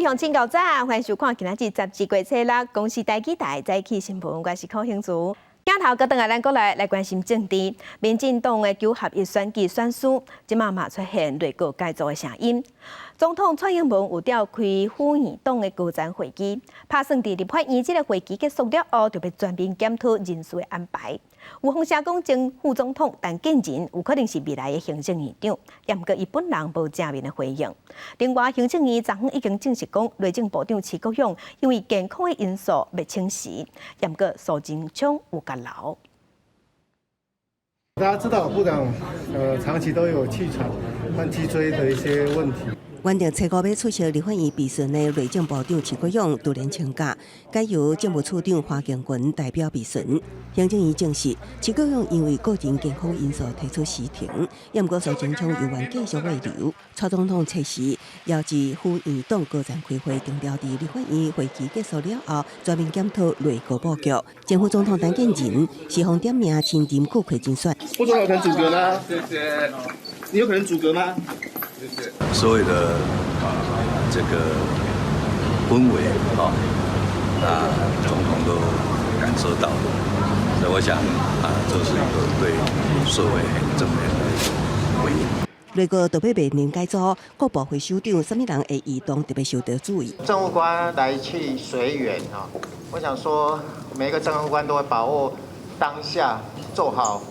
位乡亲、高早，欢迎收看今仔日12月7日，公司台记台早起新闻，我是柯兴珠。镜头搁转来咱国内来关心政治，民进党的9合1选举选书，即马嘛出现内阁改造的声音。总统蔡英文有召开府院党的高层会议，打算伫立法院这个会议结束了后，就要全面检讨人事的安排。有风声讲，前副总统陈建仁有可能是未来的行政院长，也毋过伊本人无正面的回应。另外，行政院昨昏已经证实讲，内政部长徐国勇因为健康的因素未请辞，也毋过苏贞昌有甲留。大家知道，部长长期都有气喘和脊椎的一些问题。原定初5要出席立法院备询的内政部长徐国勇突然请假，改由政务处长华敬群代表备询。行政院证实，徐国勇因为个人健康因素提出辞呈，也毋过苏贞昌有愿继续慰留。蔡总统测时邀至府院党高层开会，定调伫立法院会期结束了后，全面检讨内阁布局。前副总统陈建仁是方点名亲任顾客竞选。副总统有可能阻隔吗？谢谢。你有可能阻隔吗？谢谢。所有的这个氛围那总统都感受到了，所以我想这是一个对社会很正面的回应。内阁特别面临改组，各部会首长什么人会移动，特别受到注意。政务官来去随缘我想说，每一个政务官都会把握当下做好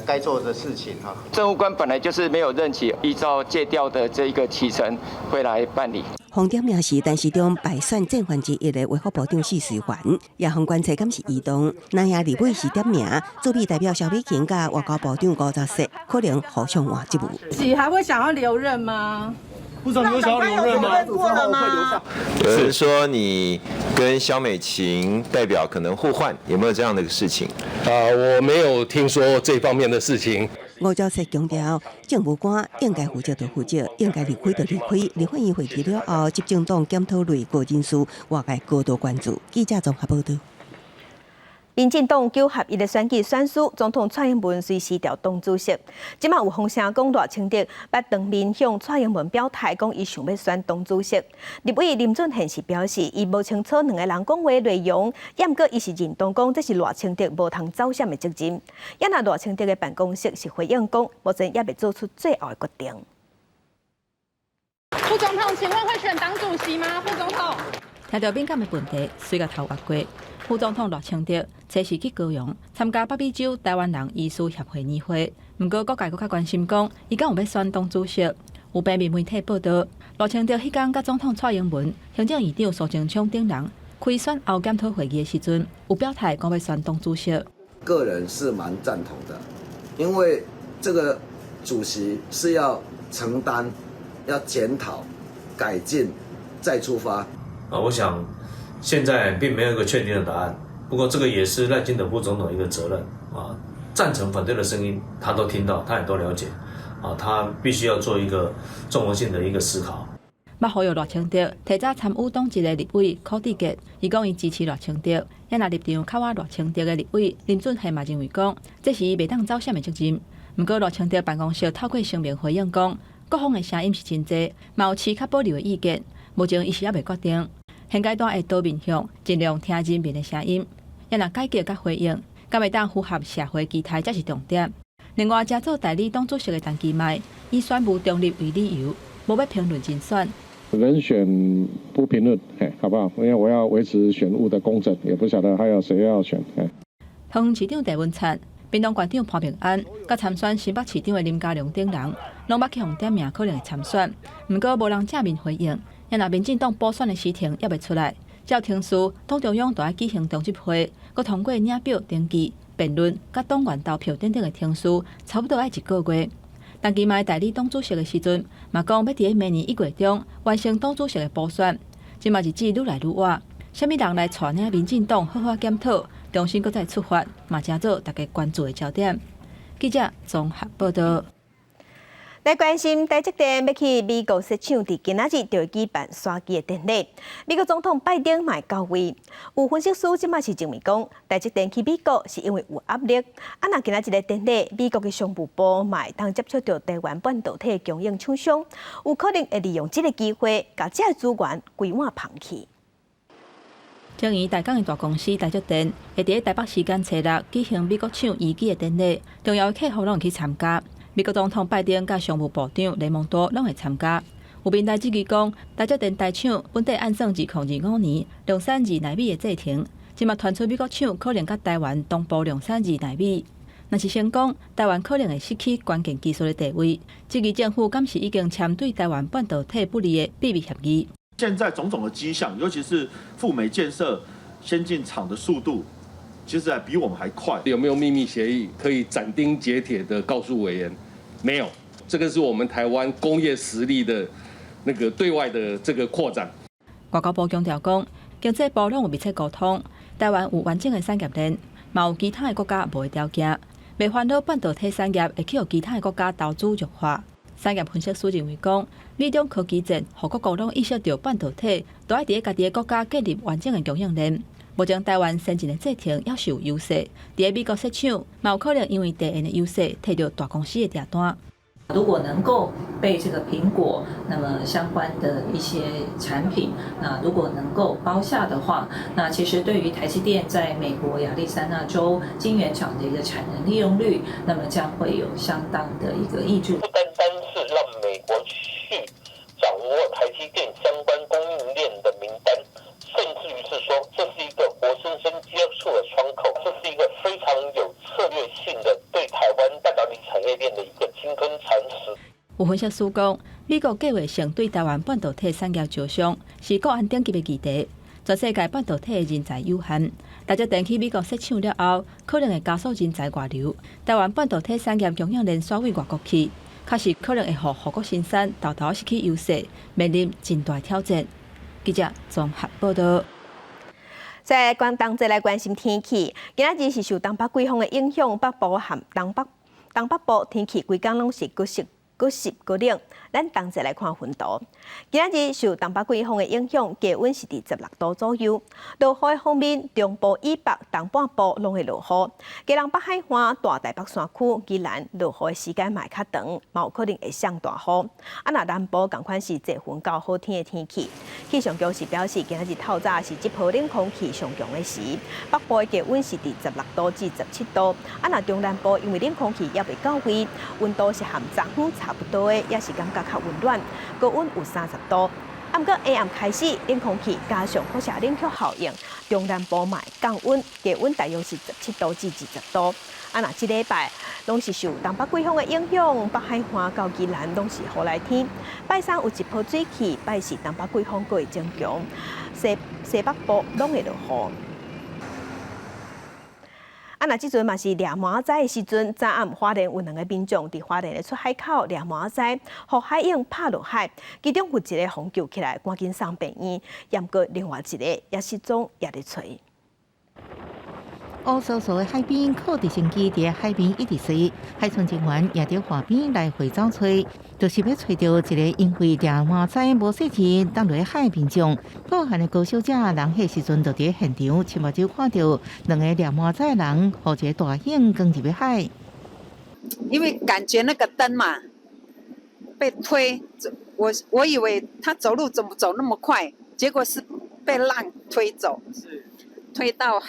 该做的事情政务官本来就是没有任期，依照借调的这一个启程会来办理。方点名是陈时中败选战犯之一的卫福部长许水环，也方观察敢是移动。南亚立委是点名，驻美代表萧美琴甲外交部长吴钊燮可能互相换职务。是还会想要留任吗？部长，你有想要留任吗？有人说你跟萧美琴代表可能互换，有没有这样的事情？我没有听说这方面的事情。吴钊燮强调，政务官应该负责就负责，应该离开就离开。立法院会期了后，执政党检讨内阁人事，外界高度关注。记者综合报道。民进党9合1的选举选书，总统蔡英文随时调党主席。即马有风声讲，赖清德捌当面向蔡英文表态，讲伊想要选党主席。立委林俊宪是表示，伊无清楚两个人讲话内容，也毋过伊是认同讲这是赖清德无通走闪的责任。也那赖清德的办公室是回应讲，目前也未做出最后的决定。副总统，请问会选党主席吗？副总统，听到敏感的问题，随个头划过。副总统赖清德初时去高雄参加北美洲台湾人医师协会年会，不过各界较关心讲，伊敢有要选党主席？有平面媒体报道，赖清德迄天甲总统蔡英文、行政院长苏贞昌等人开选后检讨会议的时阵，有表态讲要选党主席。个人是蛮赞同的，因为这个主席是要承担、要检讨、改进、再出发。我想。现在并没有一个确定的答案，不过这个也是赖清德副总统一个责任赞成反对的声音他都听到，他也都了解他必须要做一个综合性的一个思考。要呼吁赖清德提早参与党籍的立委柯志杰，伊讲伊支持赖清德，也那立场较我赖清德的立委林俊宪嘛认为讲，这是伊袂当走闪的责任。不过赖清德办公室透过声明回应讲，各方的声音是真侪，嘛有持较保留的意见，目前伊是还未决定。现阶段会多面向，尽量听人民的声音，也若解决甲回应，敢会当符合社会期待才是重点。另外，加做代理党主席的陈其迈，以宣布中立为理由，无要评论竞选。人选不评论，好不好？因为我要维持选务的公正，也不晓得还有谁要选。桃园市长郑文灿、民党县长潘平安，甲参选新北市长的林佳龙等人，拢捌去互点名可能会参选，不过无人正面回应。也若民进党补选的时程也未出来，照程序，党中央就要举行中执会，佮通过领表登记、辩论、甲党员投票等等的程序，差不多要1个月。陈其迈代理党主席的时阵，嘛讲要伫明年1月中完成党主席的补选。即嘛日子愈来愈晚，虾米人来带领民进党好好检讨，重新搁再出发，嘛正做大家关注的焦点。记者综合报道。来关心台积电要去美国设厂，伫今仔日就会举办刷机的典礼。美国总统拜登嘛到位，有分析师即马是认为讲，台积电去美国是因为有压力。若今仔日的典礼，美国的商务部嘛会当接触到台湾半导体供应厂商，有可能会利用这个机会，把这资源规划放弃。将于台港的大公司台积电会伫台北时间初六举行美国厂移机的典礼，重要的客户拢会去参加。美国总统拜登甲商务部长雷蒙多拢会参加。有平台指记讲，台积电大厂本地按算2025年量产2奈米的制程，即马传出美国厂可能甲台湾同步量产2奈米。若是成功，台湾可能会失去关键技术的地位。这支政府敢是已经签对台湾半导体不利的秘密协议？现在种种的迹象，尤其是赴美建设先进厂的速度，其实比我们还快。有没有秘密协议可以斩钉截铁的告诉委员？没有，这个是我们台湾工业实力的那个对外的这个扩展。外交部强调讲，经济部拢有密切沟通，台湾有完整的产业链，嘛有其他的国家无的条件，袂烦恼半导体产业会去互其他的国家投资弱化。产业分析师认为讲，美中科技战，互各国拢意识到半导体都爱伫家己的国家建立完整的供应链。目前台湾先进的制程也是有优势，伫美国设厂，嘛有可能因为地缘的优势，摕到大公司的订单。如果能够被这个苹果那么相关的一些产品，那如果能够包下的话，那其实对于台积电在美国亚利桑那州晶圆厂的一个产能利用率，那么将会有相当的一个益处。不单单是让美国去掌握台积电相关供应链的名单，甚至于是说这是一个活生生接触的窗口，这是一个非常有策略性的对台湾半导体产业链的一个侵吞蚕食。有分析师讲，美国计划性对台湾半导体产业招商是国安顶级的议题。全世界半导体的人才有限，台积电去美国设厂了后，可能会加速人才外流。台湾半导体产业供应链甩尾外国去，确实可能会互国生产偷偷失去优势，面临真大挑战。记者综合报道。再来关心天气，今仔日是受东北季风的影响，北部和东北部天气规天拢是各湿各冷。咱同齐来看温度。今仔日受东北季风的影响，低温是伫16度左右。落雨方面，中部以北、东半部拢会落雨。基隆北海岸、大台北山区、宜兰落雨的时间嘛会较长，嘛有可能会上大雨。若南部同款是侪云到好天的天气。气象局是表示，今仔日透早是这波冷空气上强的时，北部的低温是伫16度至17度。若中南部因为冷空气也未到位，温度是和昨昏差不多的，也是感觉较温暖，高温有30度。不过下暗开始，冷空气加上辐射冷却效应，中南部嘛会降温，低温大约是17度至20度。若这礼拜拢是受东北季风的影响，北海岸到宜兰拢是雨来天。拜三有一波水汽，拜四东北季风过会增强，西北部拢会落雨。若即阵嘛是掠麻仔的时阵，早暗花莲有2个民众伫花莲的出海口掠麻仔，互海鹰拍落海，其中有一个互救起来，赶紧送病院，验过另外一个也失踪，也伫找。乌索索的海边，靠直升机伫海边一直飞，海巡人员也伫河边来回找找，就是要找到一个因为掠麻仔无细钱当落海民众。报案的高小姐人迄时阵就伫现场，亲目睭看到2个掠麻仔人，互一个大鹰跟入海。因为感觉那个灯嘛被推，我以为他走路怎么走那么快，结果是被浪推走，推到。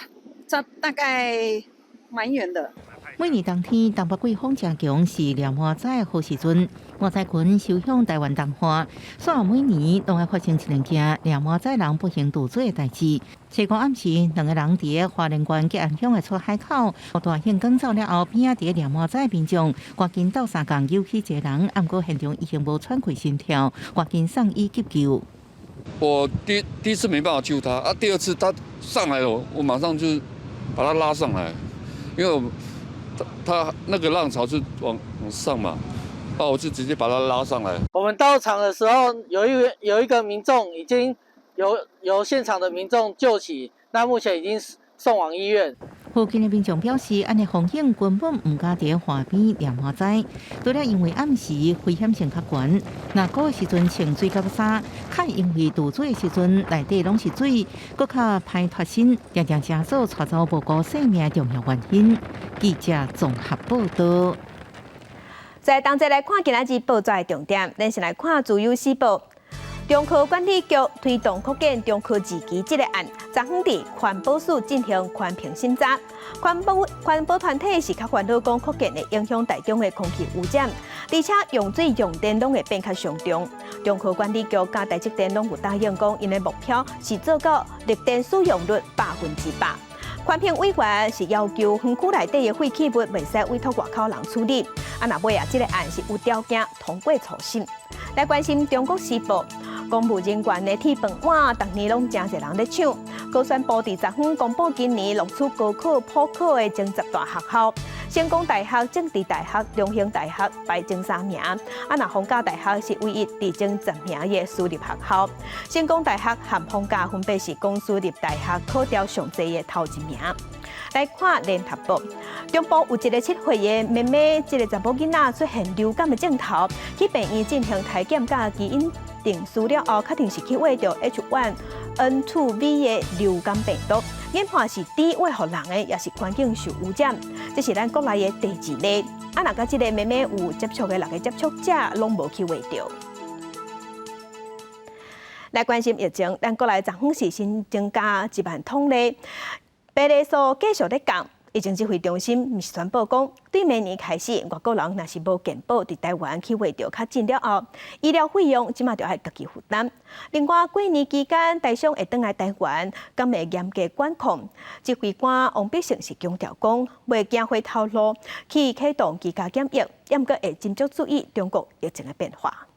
这大概蛮远的。每年冬天，东北季风正强，是掠麻仔的好时阵。麻仔群收向台湾东岸，所以每年拢会发生一件掠麻仔人不幸渡水的代志。星光暗时，2个人伫花莲县吉安乡的出海口，大兴赶走了后，边仔伫掠麻仔民众赶紧到3港救起一个人，不过现场已经无喘气心跳，赶紧送医急救。我第一次没办法救他，第二次他上来了，我马上就把他拉上来，因为他那个浪潮是往上嘛，我就直接把他拉上来。我们到场的时候，有一个民众已经由现场的民众救起，那目前已经送往医院。附近的民众表示，安尼风险根本唔敢伫河边念花仔，除了因为暗时危险性较悬，若个时阵穿水甲衫，较因为渡水的时阵内底拢是水，搁较歹脱身，常常加速带走无辜生命重要原因。记者综合报道。在同齐来看今仔日报纸的重点，咱先来看自由时报。中科管理局推动扩建中科2期这个案，昨昏伫环保署进行环评审查。环保团体是较烦恼讲扩建会影响大众的空气污染，而且用水用电拢会变较上重。中科管理局甲台积电拢有答应讲，因的目标是做到绿电使用率100%。环评委员是要求园区内底的废弃物袂使委托外口人处理。若尾这个案是有条件通过初审。来关心中国时报。公务人员的铁饭碗，逐年拢真侪人咧抢。高选部伫昨昏公布今年录取高考普考的前10大学校，成功大学、政治大学、中兴大学排前3名，若逢甲大学是唯一伫前10名的私立学校。成功大学和逢甲分别是公私立大学考调上侪的头1名。来看联合报，中部有一个7岁的妹妹，这个查某囡仔出现流感的症头，去病院进行体检甲基因定序了后，确定是去挖到 H1N2V 的流感病毒，研判是低喂互人的，也是环境受污染。这是咱国内的第2例。若甲这个妹妹有接触的6个接触者，拢无去挖到。来关心疫情，咱国内昨昏是新增加1万通例。病例数继续在降，疫情指挥中心宣布讲，对明年开始，外国人若是无健保，伫台湾去挖到较近了后，医疗费用即马就要家己负担。另外，过年期间，台商会返来台湾，敢会严格管控。指挥官王必胜是强调讲，袂惊回头路，去启动居家检疫，也毋过会斟酌注意中国疫情的变化。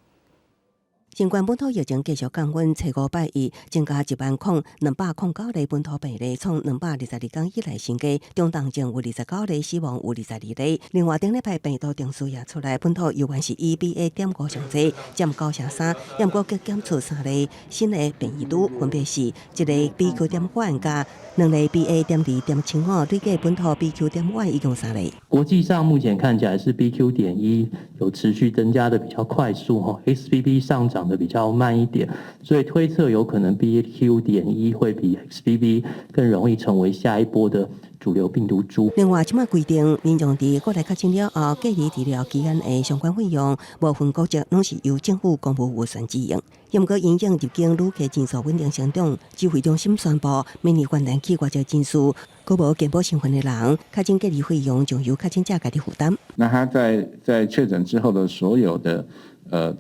新冠本土疫情继续降温，初5拜一增加10209例本土病例，创222天以来新高。中重症有29例，死亡有22例。另外，顶礼拜病毒定数也出来，本土犹原是以 BA.5 上侪，占9.3%。也毋过各检出3例新的变异株，分别是一个 BQ.1 加2例 BA.2.75，累计本土 BQ.1一共3例。国际上目前看起来是 BQ.1有持续增加的比较快速，XBB 上涨的比较慢一点，所以推测有可能 BQ.1会比 XBB 更容易成为下一波的主流病毒株。另外，即马规定，民众伫国内确诊了后，隔离治疗期间的相关费用，部分国籍拢是由政府公务预算支应。也毋过，因应入境旅客人数稳定成长，指挥中心宣布，明年元旦起外籍人数，搁无健保身份的人，确诊隔离费用将由确诊者家己负担。那他在确诊之后的所有的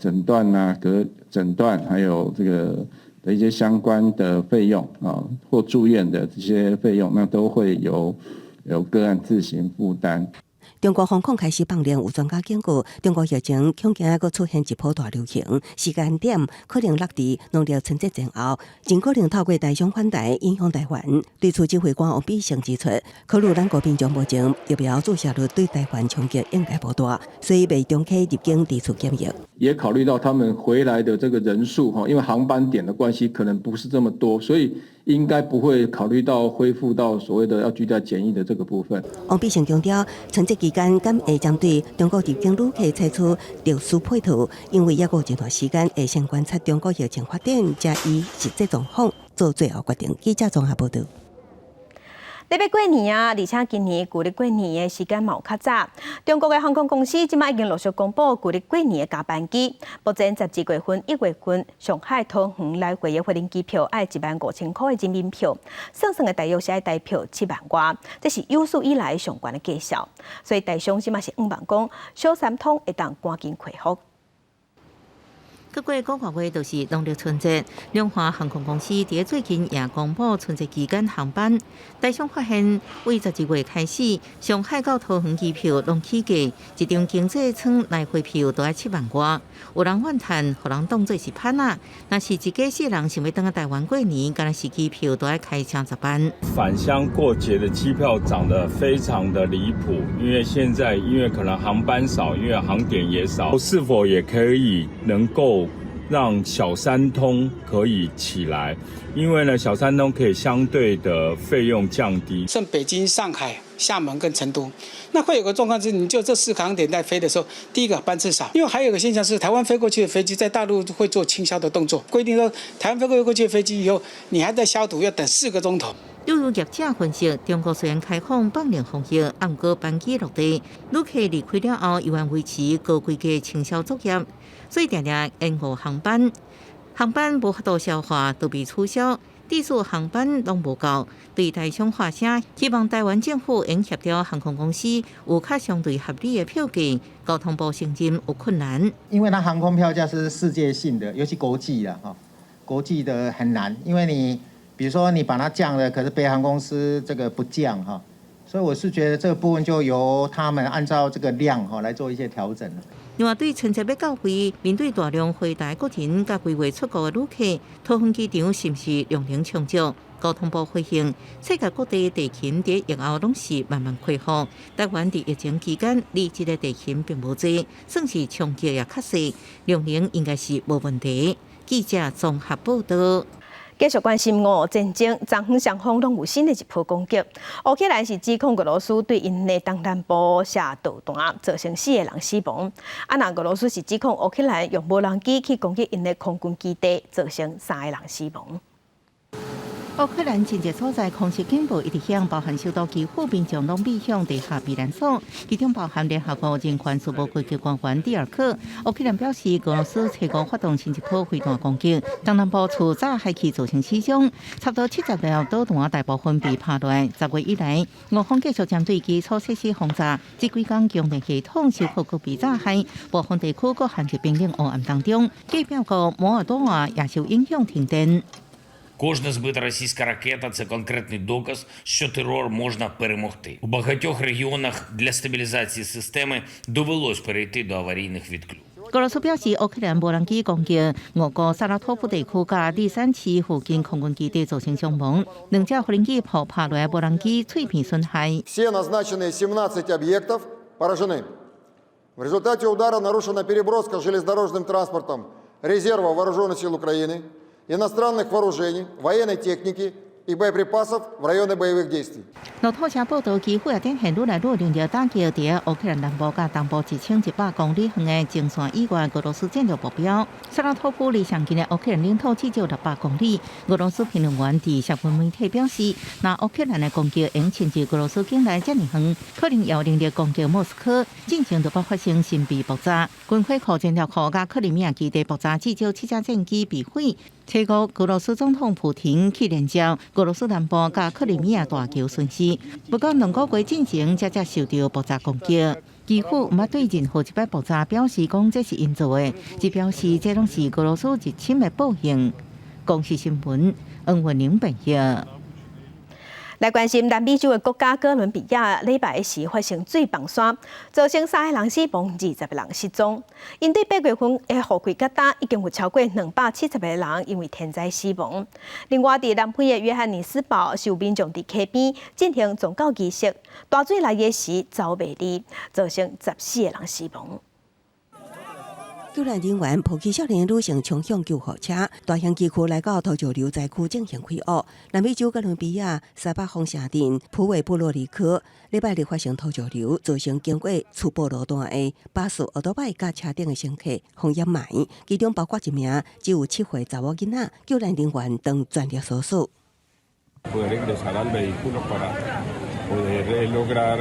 诊断啊、诊断，还有这个的一些相关的费用啊，或住院的这些费用，那都会由个案自行负担。中国防控开始放量，有专家警告，中国疫情恐惊还出现一波大流行，时间点可能落伫农历春节前后，真可能透过台商反台影响台湾。对此，指挥官王必胜指出，考虑咱国民众目前疫苗注射率对台湾冲击应该不大，所以被中期入境提出检疫。也考虑到他们回来的这个人数因为航班点的关系，可能不是这么多，所以应该不会考虑到恢复到所谓的要居家检疫的这个部分。王必胜强调，春节期间敢会针对中国入境旅客采取特殊配套，因为还有一段时间会先观察中国疫情发展，加以实际状况做最后决定。记者综合报道。要过年啊，而且今年旧历过年的时间嘛有较早。中国的航空公司即马已经陆续公布旧历过年的加班机。目前12月份、1月份上海、桃园来回的飞行机票要15000块的人民票，算的大约是要台票7万外，这是有史以来上悬的价数。所以台商即马是望讲小三通会当赶紧恢复。各过5个月就是农历春节，两华航空公司伫最近也公布春节期间航班。台商发现，为12月开始，上海到桃园机票拢起价，一张经济舱来回票都要7万外。有人怨叹，互人当作是潘啊！若是一家4人想要回台湾过年，敢若是机票都要开车10班。返乡过节的机票涨得非常的离谱，因为可能航班少，因为航点也少，是否也可以能够让小三通可以起来，因为呢，小三通可以相对的费用降低。像北京、上海、厦门跟成都，那会有个状况是，你就这4个航点在飞的时候，第一个班次少，因为还有个现象是，台湾飞过去的飞机在大陆会做清消的动作，规定说台湾飞过去的飞机以后，你还在消毒，要等4个钟头。旅游业者分析，中国虽然开放放零防疫，但过班机落地，旅客离开了后，依然维持高规格清消作业，所以常常延误航班。航班无法度消化，都被取消。地数航班拢无够，对台商发声，希望台湾政府应协调航空公司有较相对合理的票价，交通部承认有困难。因为它航空票价是世界性的，尤其国际的哈，国际的很难，因为你。比如说你把它降了，可是北航公司这个不降哈，所以我是觉得这个部分就由他们按照这个量哈来做一些调整。另外，对春节要到位，面对大量回台国人甲规划出国的旅客，桃园机场是不是容量充足？交通部回应，世界各地地勤在疫后拢是慢慢恢复，台湾在疫情期间累积的地勤并无多，算是冲击也较小，量能应该是无问题。记者综合报道。继续关心俄乌战争，昨昏双方拢有新的一波攻击。乌克兰是指控俄罗斯对因的东南部下导弹，造成4个人死亡。那俄罗斯是指控乌克兰用无人机去攻击因的空军基地，造成3个人死亡。乌克兰真济所在空袭警报一直响，包含首都基辅民众拢避向地下避难所，其中包含联合国人权事务高级官员蒂尔克。乌克兰表示，俄罗斯采购发动新一波飞弹攻击，东南部自早开始造成死伤，差不多70辆导弹大部分被破坏。10月以来，俄方继续针对基础设施轰炸，这几天供电系统受到被炸害，部分地区各限制兵力黑暗当中。计表国摩尔多瓦也受影响停电。Кожна збита російська ракета – це конкретний доказ, що терор можна перемогти. У багатьох регіонах для стабілізації системи довелось перейти до аварійних відключень. 俄罗斯表示，乌克兰无人机攻击俄国萨拉托夫地区甲第三区附近空军基地造成伤亡，2架无人机破落来无人机碎片损害。Все назначенные 17 объектов поражены. В результате удара нарушена переброска железнодорожным транспортом резерва вооруженных сил Украины, иностранных вооружений, военной техники и боеприпасов в районы боевых действий. 路透社报道，基辅也展现愈来愈强烈打击伫乌克兰南部甲东部1100公里远的前线以外俄罗斯战略目标。萨拉托夫离上近的乌克兰领土只有600公里。俄罗斯评论员伫社群媒体表示，那乌克兰的攻击因侵入俄罗斯境内这么远，可能要能力攻击莫斯科，进行就爆发生神秘爆炸。军火库战略库甲克里米亚基地爆炸，至少7架战机被毁。切合俄罗斯总统普廷去联召俄罗斯南部甲克里米亚大桥损失，不过2个月进前才受到爆炸攻击。基辅毋捌对任何一摆爆炸表示讲这是因做的，只表示这拢是俄罗斯入侵的报应。公视新闻，恩文玲报道。来关心南美洲的国家哥伦比亚，礼拜时发生水崩山，造成3个人死亡，20个人失踪。因对8月份的雨季较大，已经有超过270个人因为天灾死亡。另外，伫南非的约翰尼斯堡，受民众伫溪边进行宗教仪式，大水来的时走袂离，造成14个人死亡。救援人员抱起少年女性冲向救护车，大型机区来到土石流灾区进行开挖。南美洲哥伦比亚西北方城镇普韦布洛里科礼拜日发生土石流，造成经过粗暴路段的巴士、奥多拜甲车顶的乘客风淹埋，其中包括1名只有7岁查某囡仔。救援人员当全力搜索。poder lograr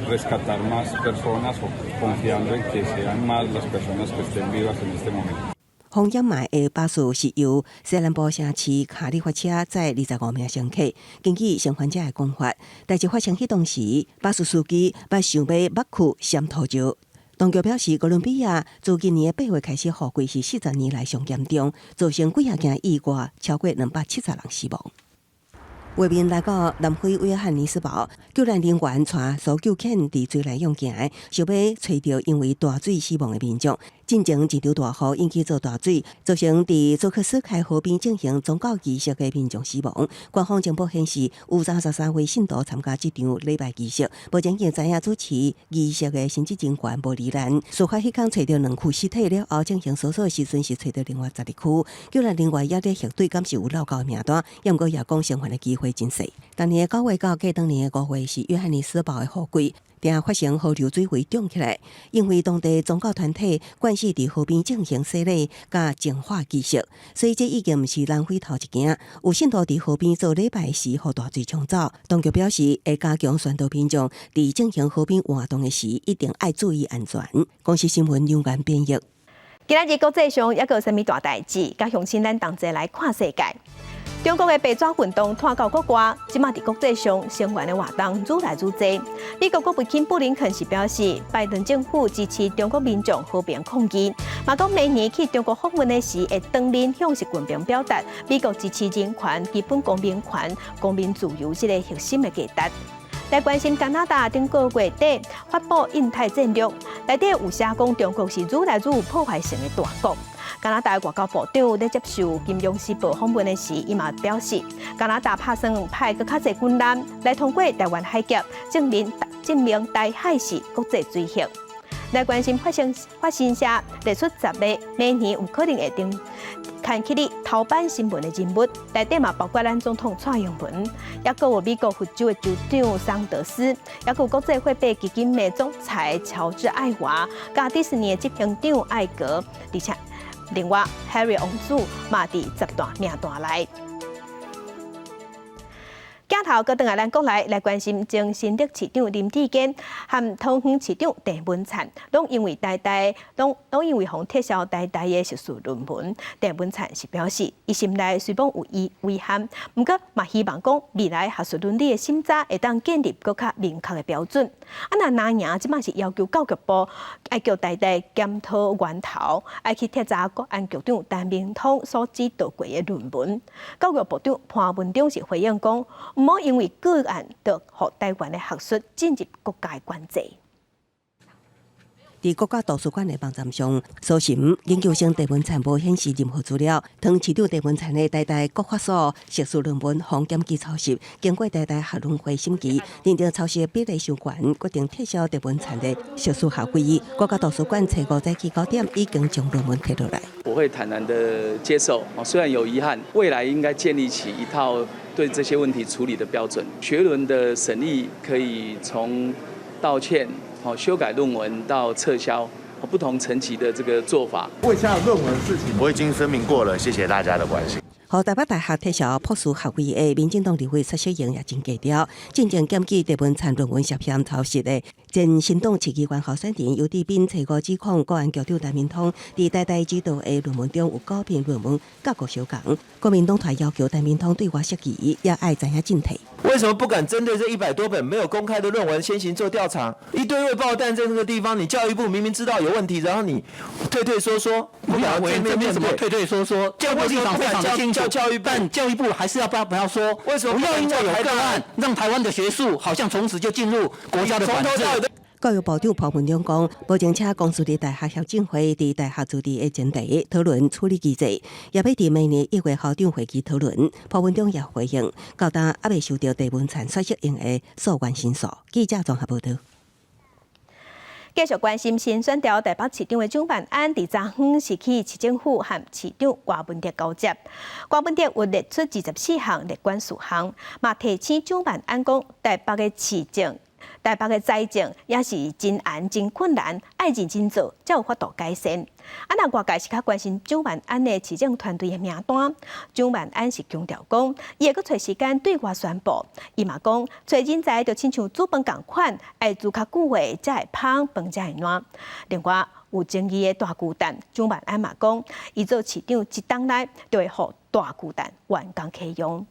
rescatar más personas o confiando en que sean más las personas que estén vivas en este momento. 风掩埋的巴士是由西南部城市卡里发车载25名乘客。根据生还者的讲法，代志发生迄当时，巴士司机捌想要挖窟闪土石。当局表示，哥伦比亚自今年8月开始，雨季是40年来上严重，造成几件意外，超过270人死亡。画面来到南非约翰尼斯堡，救援人员带搜救犬伫水内用行，想要找到因为大水死亡的民众。进前一场大雨引起造大水，造成伫佐克斯开河边进行宗教仪式的民众死亡。官方情报显示，有33位信徒参加这场礼拜仪式。目前已知影主持仪式的神职人员无罹难。事发迄天找到2具尸体了后，进行搜索时阵是找到另外12具。救援人员也在核对敢是有漏交名单，也毋过也讲生还的机会真细。当年的9月到过当年的5月是约翰尼斯堡的雨季。定发生河流水位涨起来，因为当地宗教团体惯势伫河边进行洗礼甲净化仪式，所以这已经毋是南非头一件。有信徒伫河边做礼拜时，互大水冲走。当局表示，会加强宣导民众伫进行河边活动的时，一定要注意安全。公司新闻由言编译。今仔日国际上还有甚物大代志？甲乡亲咱同齐来看世界。中国的白纸运动拖到国外，即马伫国际上声援的活动愈来愈多。美国国务卿布林肯是表示，拜登政府支持中国民众和平抗议，嘛讲明年去中国访问的时，会当面向习近平表达美国支持人权、基本公民权、公民自由这个核心的价值。来关心加拿大顶个月底发布印太战略，内底有写讲中国是愈来愈有破坏性的大国。加拿大外交部长在接受《金融时报》访问的时，伊嘛表示，加拿大打算派更较侪军舰来通过台湾海峡，证明台海是国际水域。来关心法新社列出10个明年有可能会看起哩头版新闻的人物，内底嘛包括咱总统蔡英文，也有美国佛州的州长桑德斯，也有国际货币基金的总裁乔治爱华，甲迪士尼的执行长艾格，而且。另外 ，Harry 王子嘛伫10大名单内。镜头搁转来咱国内来关心前新竹市长林志坚和桃园市长郑文灿，拢因为互撤销代的学术论文。郑文灿是表示，伊心内虽讲有遗憾，不过嘛希望讲未来学术伦理的审查会当建立更较明确的标准。那赢即马是要求教育部爱叫代检讨源头，爱去彻查国安局长陈明通所指导过的论文。教育部长潘文忠是回应讲。唔好因为个案，就互台湾的学术进入国家的管制。伫国家图书馆的网站上，搜寻研究生郑文灿无显示任何资料。唐市长郑文灿的台国法所学术论文防检机抄袭，经过台学论会审议，认定抄袭比例相悬，决定撤销郑文灿的学术校规。国家图书馆初5早起9点已经将论文摕落来。我会坦然的接受，虽然有遗憾，未来应该建立起一套对这些问题处理的标准。学伦的审议可以从道歉、修改论文到撤销，不同层级的这个做法。为下论文事情，我已经声明过了，谢谢大家的关心。和台北大学撤销博士学位的民进党立委蔡小莹也真低调，正检举郑文灿论文涉嫌抄袭的前新党市议员候选人游志斌初5指控国安局长陈明通伫台指导的论文中有高频论文甲过修改，国民党团要求陈明通对外释疑，也爱知影进退。为什么不敢针对这100多本没有公开的论文先行做调查？一堆未爆弹在这个地方，你教育部明明知道有问题，然后你退缩，不要正面面对，退缩，教育部立场非常的清楚。但教育部还是不要说，为什么不要因为有个案，让台湾的学术好像从此就进入国家的管制？教育部长潘文忠讲，目前请公司的大学校正会伫大学驻地的前地讨论处理机制，也要伫明年1月校长会期讨论。潘文忠也回应，到今还未收到郑文灿率色用的诉愿申诉。记者综合报道。继续关心新选调台北市长的蒋万安，伫昨昏是去市政府和市长郭文哲交接。郭文哲有列出24项列管事项，嘛提醒蒋万安讲，台北的市政。台北的财政也是真难、真困难，爱认真做，才有法度改善。那外界是较关心蒋万安的市政团队的名单。蒋万安是强调讲，伊会阁找时间对外宣布。伊嘛讲，找人才就亲像煮饭共款，爱煮较久的才会香，饭才会烂。另外，有争议的大巨蛋，蒋万安嘛讲，伊做市长一冬内就会互大巨蛋完工启用。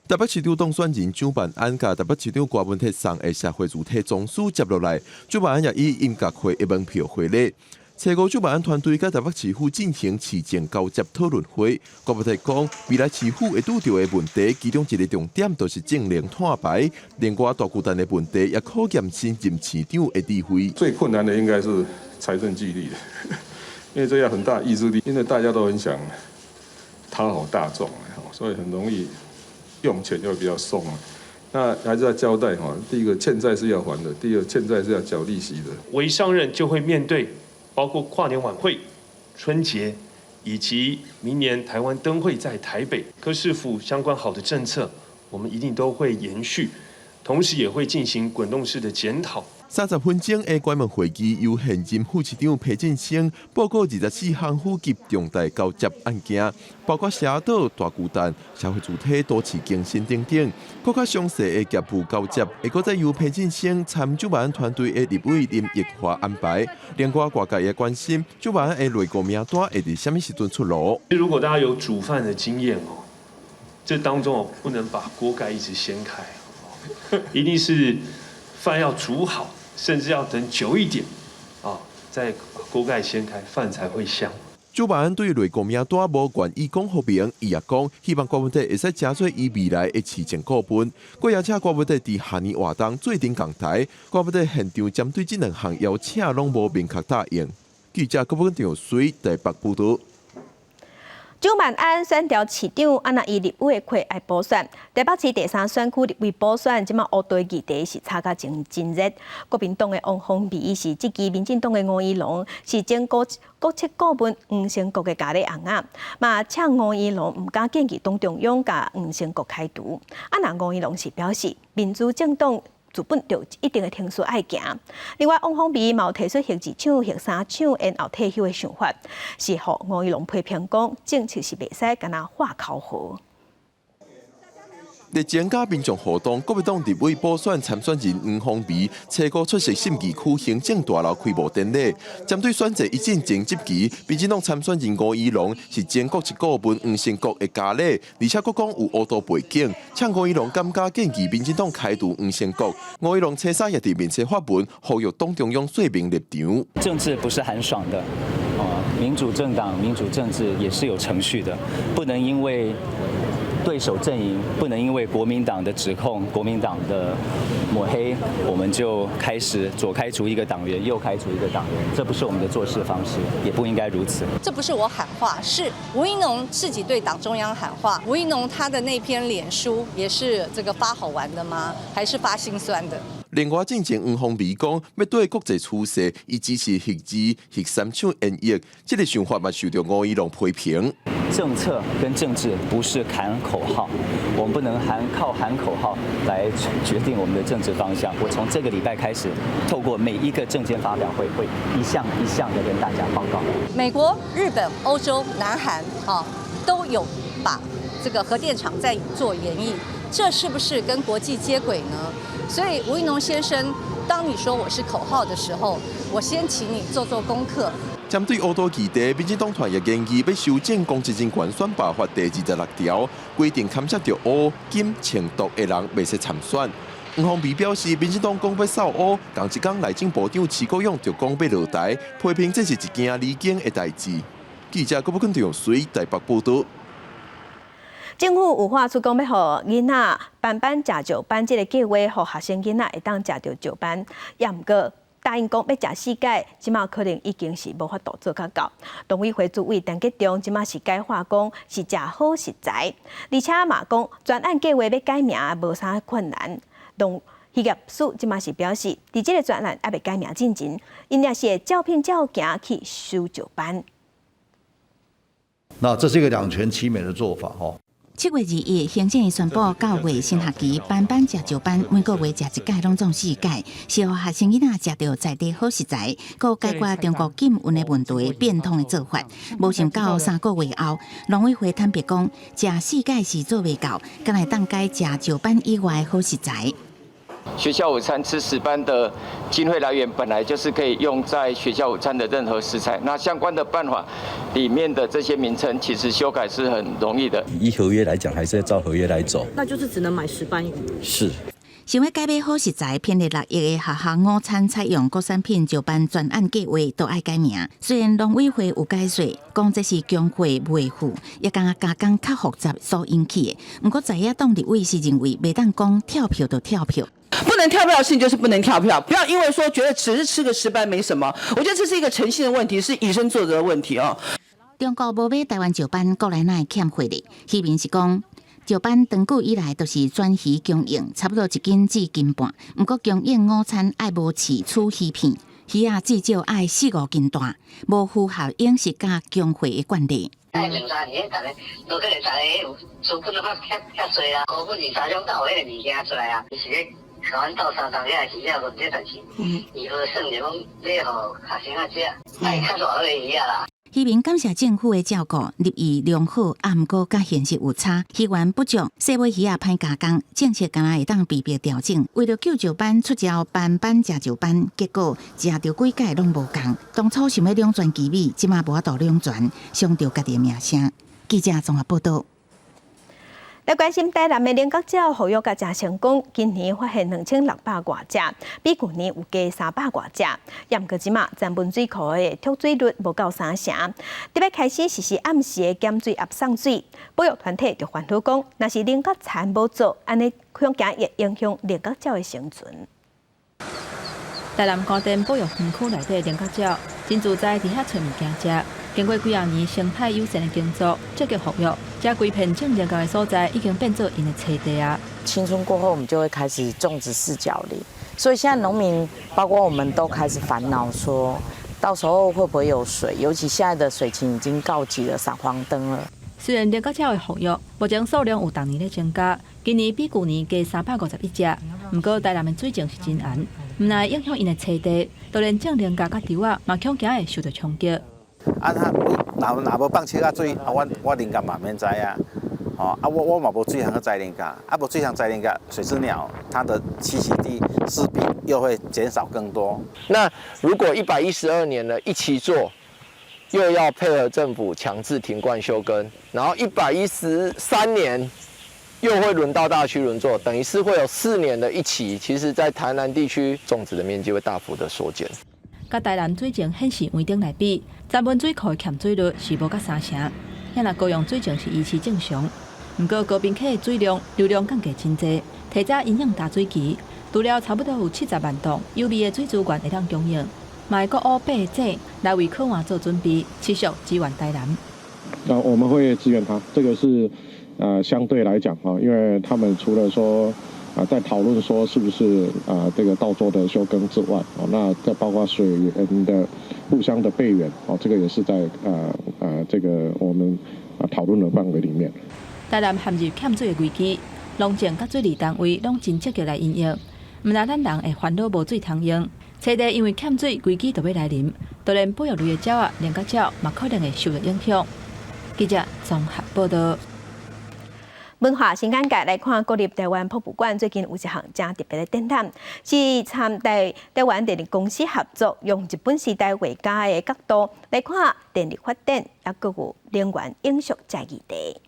台北市长当选人蒋万安甲台北市长郭文哲送的社会主体总书接落来，蒋万安也以音乐会的门票回礼。初五主办案团队甲台北市府进行市政交接讨论会，国务提讲，未来市府会拄到的问题，其中一个重点就是政令摊牌，另外大巨蛋的问题也考验新任市长的智慧。最困难的应该是财政纪律的，因为这要很大意志力，因为大家都很想讨好大众，所以很容易用钱就比较松啊。那还是要交代哈，第一个欠债是要还的，第二欠债是要缴利息的。我一上任就会面对包括跨年晚会、春节以及明年台湾灯会在台北各市府相关好的政策，我们一定都会延续，同时也会进行滚动式的检讨。30分钟的关门会议由现任副市长裴振兴报告24项府级重大交接案件，包括社岛、大巨蛋、社会主体都市更新等等。更较详细的业务交接，会搁再由裴振兴参主办团队的立委林奕华安排。另外，外界也关心主办的内阁名单会伫什么时阵出炉？如果大家有煮饭的经验哦，这当中不能把锅盖一直掀开，一定是饭要煮好。甚至要等久一点，再把锅盖掀开，饭才会香。主办对内阁名单无愿意讲好明，伊也讲希望国务队会使加做伊未来的市政顾问。过邀请国务队伫下年活动做阵讲台，国务队现场针对这两项邀请拢无明确答应。记者郭文长随台北报道。蒋万安选调市长，安那伊立委会爱补选。台北市第3选区立委补选，即马乌堆议题是吵甲真热。国民党的王宏伟是这期民进党的吴怡农，是前国策顾问黄成国的家里翁仔，嘛请吴怡农唔敢建议党中央甲黄成国开除。那吴怡农是表示，民主政党自本就一定的程序爱行。另外，王宏伟嘛有提出核2厂、核3厂，然后退休的想法，是互吴怡农批评讲，政策是袂使干那画口号。日前甲民众活动，国民党立委补选参选人黄宏伟初五出席信义区行政大楼开幕典礼。针对选择一进前集期，民进党参选人吴怡农是前国策顾问黄成国的家里，而且佫讲有乌道背景，请吴怡农甘加建议民进党开除黄成国。吴怡农初三也伫面册发文，呼吁党中央说明立场。政治不是寒爽的，民主政党、民主政治也是有程序的，不能因为对手阵营不能因为国民党的指控、国民党的抹黑，我们就开始左开除一个党员，右开除一个党员，这不是我们的做事方式，也不应该如此。这不是我喊话，是吴怡农自己对党中央喊话。吴怡农他的那篇脸书也是这个发好玩的吗？还是发心酸的？另外，进前黄宏伟讲，要对国际趋势，以支持核2、核3厂演绎，这个想法嘛受到吴怡农批评。政策跟政治不是喊口号，我们不能靠喊口号来决定我们的政治方向。我从这个礼拜开始，透过每一个政见发表会一项一项的跟大家报告。美国、日本、欧洲、南韩都有把这个核电厂在做研议，这是不是跟国际接轨呢？所以吴怡农先生，当你说我是口号的时候，我先请你做功课。针对乌道议题，民进党团也建议要修正《公职人权选罢法》第26条，规定牵涉到乌、金、青、毒的人未使参选。黄宏伟表示，民进党讲要扫乌，同一天内政部长徐国勇就讲要落台，批评这是一件离经的代志。记者郭不肯用随台北报道。政府有话出讲要互囡仔班食石斑这个计划，互学生囡仔会当食到石斑，也毋过答应讲要食4届，即马可能已经是无法度做较到。农委会主委陈吉仲即马是改话讲是食好食材，而且嘛讲专案计划要改名无啥困难。农业署即马是表示，伫这个专案还未改名进前，因也是会照片照行去收石斑。那这是一个2全其美的做法哦。7月2日，行政院宣布9月新学期班食石斑，每个月食1届，拢总4届，是互学生囡仔食到在地好食材，佮解决中国禁运的问题变通的做法。无想到3个月后，农委会坦白讲，食4届是做袂到，敢来当改食石斑以外的好食材。学校午餐吃石斑的经费来源本来就是可以用在学校午餐的任何食材，那相关的办法里面的这些名称，其实修改是很容易的。依合约来讲，还是要照合约来走。那就是只能买石斑鱼。是。想要改变好食材，偏离6亿的学校午餐采用国产品就办专案计划，都爱改名。虽然农委会有解释，讲这是工会维护，也敢加工较复杂所引起的。不过在野党立委是认为，袂当讲跳票就跳票。不能跳票的事情就是不能跳票，不要因为说觉得只是吃个石斑没什么，我觉得这是一个诚信的问题，是以身作则的问题哦。中国无买台湾石斑，国内哪会欠货哩？渔民是讲，石斑长久以来都是转鱼供应，差不多1斤至1斤半。不过供应午餐爱无饲处鱼片，鱼啊至少爱4、5斤大，无符合饮食甲供货的惯例。2、3年，大家都可能大家有资本较侪啦，5分2、3种到迄个物件出来啊，是咧。台湾到3档遐是了问题，但是伊好算是讲要互学生仔食，爱较大好个鱼啊啦。渔民感谢政府的照顾，立意良好，毋过甲现实有差，鱼源不足，细尾鱼啊歹加工，政策敢若会当微微调整。为了救石斑出招斑食石斑，结果食着几届拢无共。当初想要两全其美，即马无法度两全，伤着家己的名声。记者综合报道。来关心台南的菱角鸟保育甲真成功，今年发现2600多只，比去年有加300多只。也毋过即马曾文水库的脱水率无到3成，特别开始实施暗时的减水压送水。保育团体就烦恼讲，若是菱角田无做，安尼恐惊会影响菱角鸟的生存。台南高田保育园区内底菱角鸟真自在，伫遐找物件食。经过几啊年生态友善的耕作，积极保育，这规片种菱角的所在已经变作因的栖地啊。青春过后，我们就会开始种植4角林，所以现在农民包括我们都开始烦恼说，到时候会不会有水？尤其现在的水情已经告急了，闪黄灯了。虽然菱角鸟的保育目前数量有逐年咧增加，今年比去年加351只，不过台南的水情是真暗，唔但影响因的栖地，就连种菱角甲稻啊，嘛恐惊会受到冲击。啊，若无放车啊水，啊我菱角嘛免栽啊，哦啊我嘛无水通去栽菱角，啊无水通栽菱角，水雉鸟它的栖息地势必又会减少更多。那如果112年了一起做，又要配合政府强制停灌休耕，然后113年又会轮到大区轮作，等于是会有4年的一期，其实在台南地区种植的面积会大幅的缩减。甲台南水情显示，为顶来比，曾文水库的欠水率是无到3成，遐若高雄水情是维持正常。不过高滨溪的水量流量降低真济，提早营养大水期，除了差不多有70万吨优美的水资源会当供应，嘛会搁乌8井来为考验做准备，持续支援台南。我们会支援他，这个是相对来讲哈，因为他们除了说。在讨论说是不是这个稻作的休耕之外，那再包括水源的互相的备援，这个也是在这个我们讨论的范围里面。台南陷入欠水的危机，农政甲水利单位拢真积极来应用，毋但咱人会烦恼无水通用，栖地因为欠水危机就要来临，就连保育类的鸟啊、菱角鸟嘛可能会受到影响。记者综合报道。文化新眼界来看，国立台湾博物馆最近有一项真特别的展览，是参台湾电力公司合作，用日本时代画家的角度来看电力发展，也佫有能源永续这议题。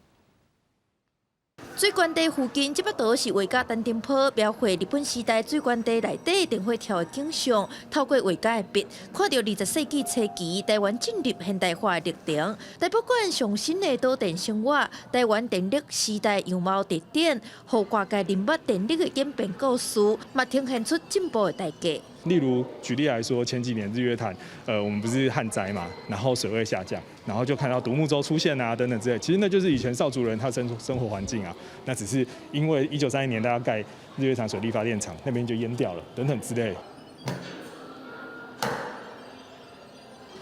水源地附近这幅图是画家陈丁波描绘日本时代水源地内底电火跳的景象，透过画家的笔，看到20世纪初期台湾进入现代化的历程。台博馆上新的导电生活、台湾电力时代样貌特点，和跨界人物电力的演变故事，嘛呈现出进步的代价。例如，举例来说，前几年日月潭，我们不是旱灾嘛，然后水位下降，然后就看到独木舟出现啊，等等之类。其实那就是以前少族人他生活环境啊，那只是因为1931年大家盖日月潭水力发电厂，那边就淹掉了，等等之类。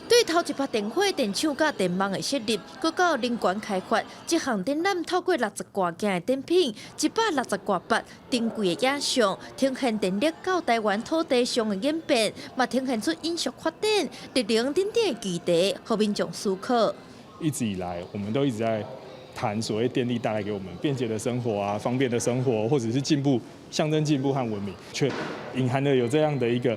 对头一把电火、电厂甲电网的设立，搁到能源开发，这项展览透过60多件的展品，160多笔珍贵的影像，呈现电力到台湾土地上的演变，嘛呈现出永续发展、力量等等的议题，互民众思考。一直以来，我们都一直在谈所谓电力带来给我们便捷的生活啊、方便的生活，或者是进步、象征进步和文明，却隐含了有这样的一个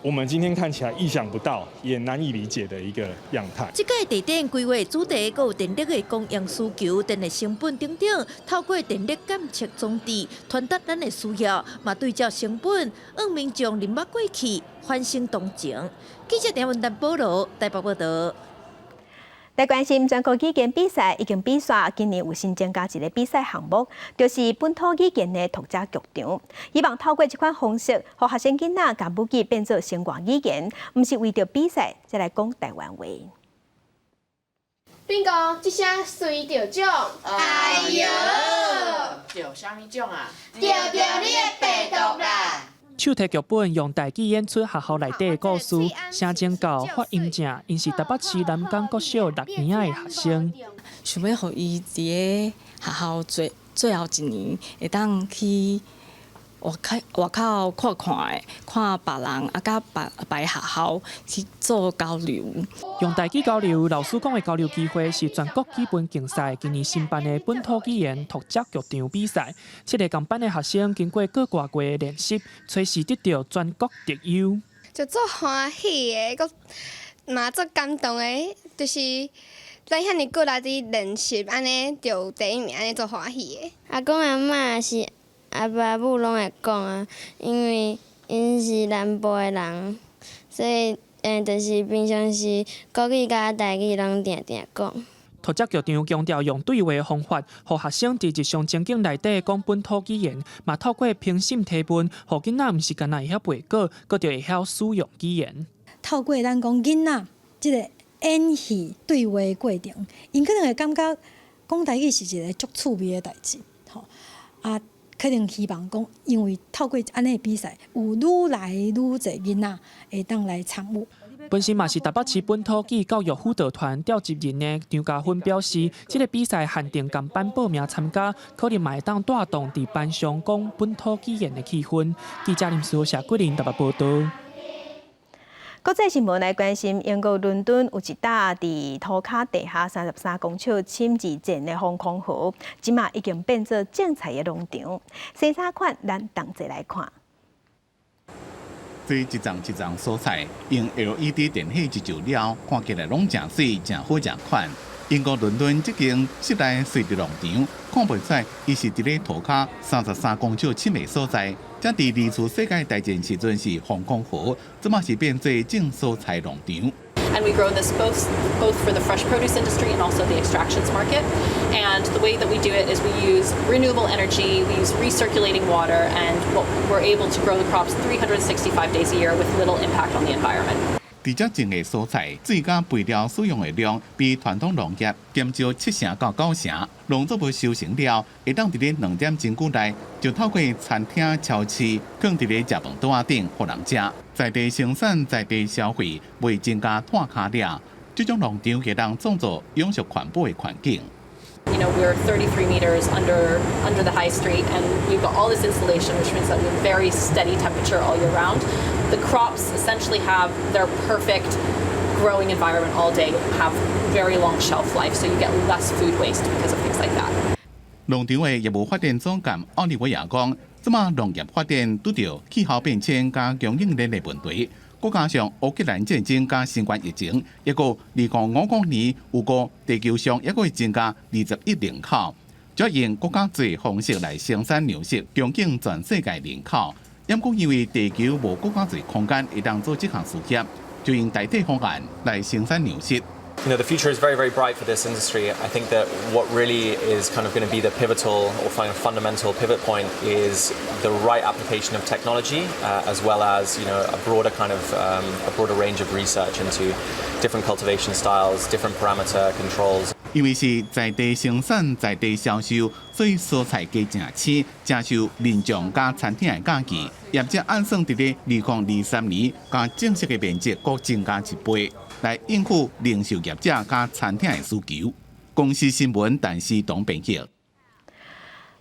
我们今天看起来意想不到，也难以理解的一个样态。这届地点规划主题，还有电力的供应需求、电力成本等等，透过电力监测装置，传达咱的需要，嘛对照成本，让民众认捌过去，反省当前。记者田文丹报道，台北报道。来关心全国语言比赛已经比赛，今年有新增加一个比赛项目，就是本土语言的读者剧场。希望透过这款方式，让学生囡仔将母语变作生活语言，不是为着比赛才来讲台湾话。bingo， 这声随着奖，哎哟，着啥物奖啊？着你的白读啦！手提剧本用台语演出学校内底的故事，声情到发音正，因是台北市南港国小6年的学生。想要互伊伫个学校最后一年会当去外口看看的，看别人甲别学校去做交流。用台语交流，老师讲的交流机会是全国基本竞赛今年新办的本土语言读者剧场比赛。这个共班的学生经过各外国的练习，随时得到全国特优。就做欢喜的，佮嘛做感动的，就是咱遐尼久来伫练习，安尼就有第一名，安尼做欢喜的。阿公阿嬷是阿爸母拢会讲啊，因为因是南部的人，所以就是平常时国语甲台语拢定定讲。读者剧场强调用对话的方法，让学生伫日常情境内底讲本土语言，嘛透过评审提问，让囡仔毋是干那会晓背稿，佮着会晓使用语言。透过咱讲囡仔即个演戏对话的过程，因可能会感觉讲台语是一个足趣味的代志，吼啊。可能希望讲，因为透过安尼比赛，有愈来愈侪囡仔会当来参与。本身嘛是台北市本土语教育辅导团调集人的张家芬表示，这个比赛限定共班报名参加，可能嘛会当带动伫班上讲本土语言的气氛。记者林书谢桂林台北报道。国际新闻来关心，英国伦敦有一搭伫涂骹地下33公尺深2层的防空壕，即马已经变作精彩的农场。生产款咱同齐来看。这一丛一丛蔬菜用 LED 电器一照了，看起来拢真水、真好、真款。英国伦敦这间室内水质农场，看不出伊是伫咧涂骹33公尺深的所在。这伫二次世界大战时阵是防空壕，即嘛是变做种蔬菜农场。And we grow this both for the fresh produce industry and also the extractions market. And the way that we do it is we use renewable energy, we use recirculating water, and we're able to grow the crops 365 days a year with little impact on the environment. 伫遮种的蔬菜，水甲肥料使用的量比传统农业减少7成到9成。农作物收成了，会当伫咧2点钟久内就透过餐厅、超市放伫咧食饭桌仔顶，互人食。在地生产、在地消费，未增加碳卡量。这种农场会当创造永续环保的环境。You know, we're 33 meters under the high street, and we've got all this insulation, which means that we have very steady temperature all year round. The crops essentially have their perfect growing environment all day, have very long shelf life, so you get less food waste because of things like that. 农场的业务发展总监奥利维亚讲，即马农业发展拄到气候变迁加供应链的问题。再加上乌克兰战争加新冠疫情，一个2055年有个地球上一个会增加20亿人口，就要用国家最方式来生产粮食，供应全世界人口。因过因为地球无国家最空间会当做这项事业，就用代替方案来生产粮食。You know, the future is very, very bright for this industry. I think that what really is kind of going to be the pivotal or fundamental pivot point is the right application of technology, as well as, you know, a broader range of research into different cultivation styles, different parameter controls. 因为是在地生产、在地销售，所以蔬菜价真轻，真受民众加餐厅的嘉义。业者按算伫咧2023年，甲正式的面积各增加1倍。来应付零售业者加餐厅的需求。公司新闻但是董平晓。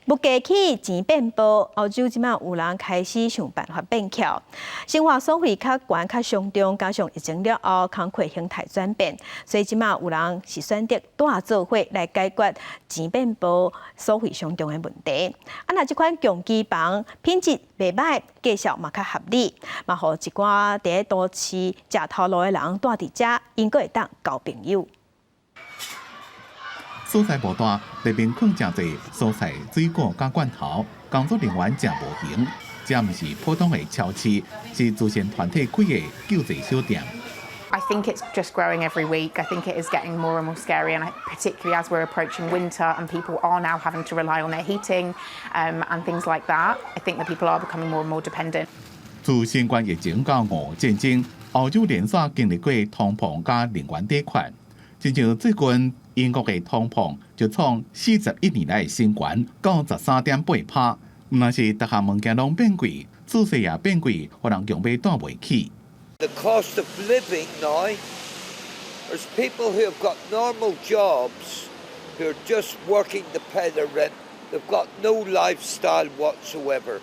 物价起，钱变薄，澳洲即马有人开始想办法变巧。生活所费较悬、较上重，加上疫情了后，工课形态转变，所以即马有人是选择大做伙来解决钱变薄、所费上重的问题。若即款强基房品质袂歹，价格嘛较合理，嘛互一寡伫都市食头路的人住伫遮，应该会当交朋友。所在无大，内面放真侪蔬菜、水果加罐头，工作人员真无闲。这毋是普通的超市，是慈善团体开的救济小店。I think it's just growing every week. I think it is getting more and more scary, and particularly as we're approaching winter and people are now having to rely on their heating and things like that. I think that people are becoming more and more dependent. 自新冠疫情到俄战争，澳洲连续经历过通膨加能源跌款，亲像最近。英国的通膨就创41年来的新高，到13.8%。若是各项物件拢变贵，厝势也变贵，互人用买带袂起。The cost of living now, there's people who have got normal jobs, who are just working to pay their rent. They've got no lifestyle whatsoever.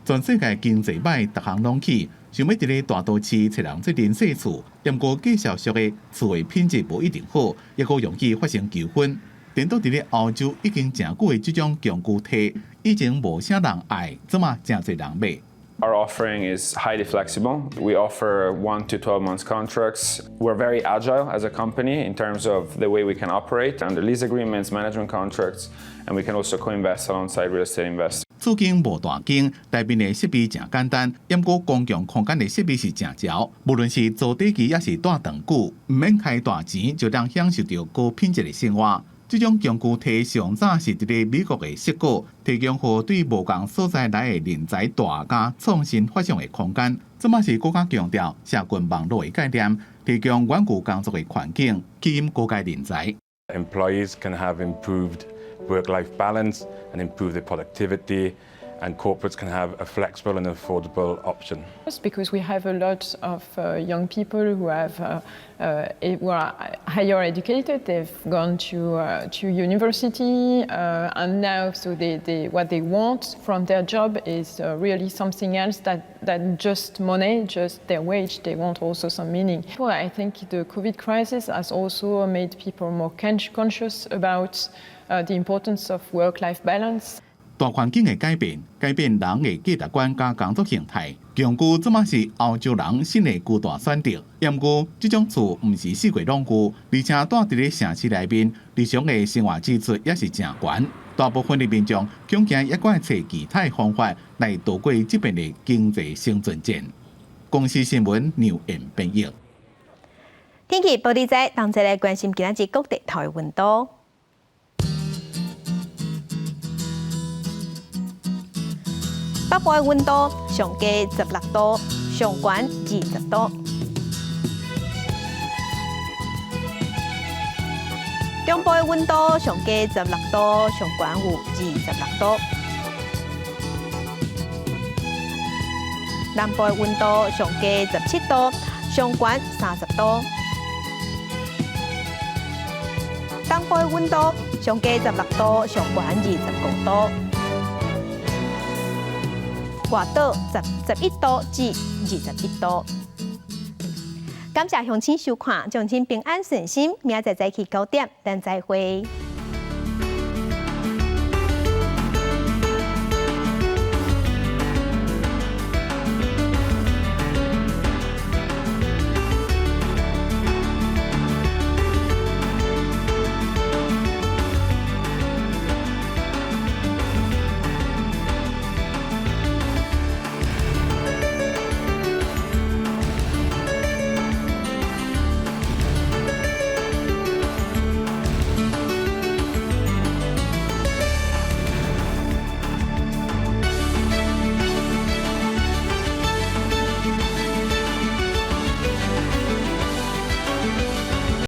全世界经济歹，各项拢起。想要伫咧大都市找人做邻舍厝，但过介绍俗的厝的品质无一定好，也个容易发生纠纷。颠倒伫咧澳洲已经真久的这种强固体，以前无啥人爱，怎么真侪人买？ Our offering is highly flexible. We offer 1 to 12 months contracts. We're very agile as a company in terms of the way we can operate under lease agreements, management contracts, and we can also co-invest alongside real estate investors. 厝间无大间，内面的设备真简单，不过公共空间的设备是真潮。无论是租地基也是住长久，唔免开大钱就能享受到高品质的生活。这种强固体上早是伫咧美国的设果，提供予对无共所在来的人才大加创新发展的空间。这嘛是国家强调社群网络的概念，提供远距工作的环境，吸引各界人才。Employees can have improved work-life balance and improve their productivity, and corporates can have a flexible and affordable option. Just because we have a lot of young people who are higher educated, they've gone to university, and now so what they want from their job is really something else than just money, just their wage. They want also some meaning. Well, I think the COVID crisis has also made people more conscious about the importance of work-life balance. 大环境的改变人的价值观加工作形态。强居怎么是澳洲人新的居大选择？不过，这种厝唔是四季拢有，而且住伫咧城市内面，日常的生活支出也是真悬。大部分的民众恐惊也怪找其他方法来度过这边的经济生存战。公司新闻牛延编译。天气报道在，同齐来关心今仔日各地头的温度。北部的温度上低16度，上悬20度；中部的温度上低16度，上悬有26度；南部的温度上低17度，上悬30度；东部的温度上低16度，上悬29度。外岛11度至21度。感谢乡亲收看，祝亲平安顺心，明仔载早起9点，咱再会。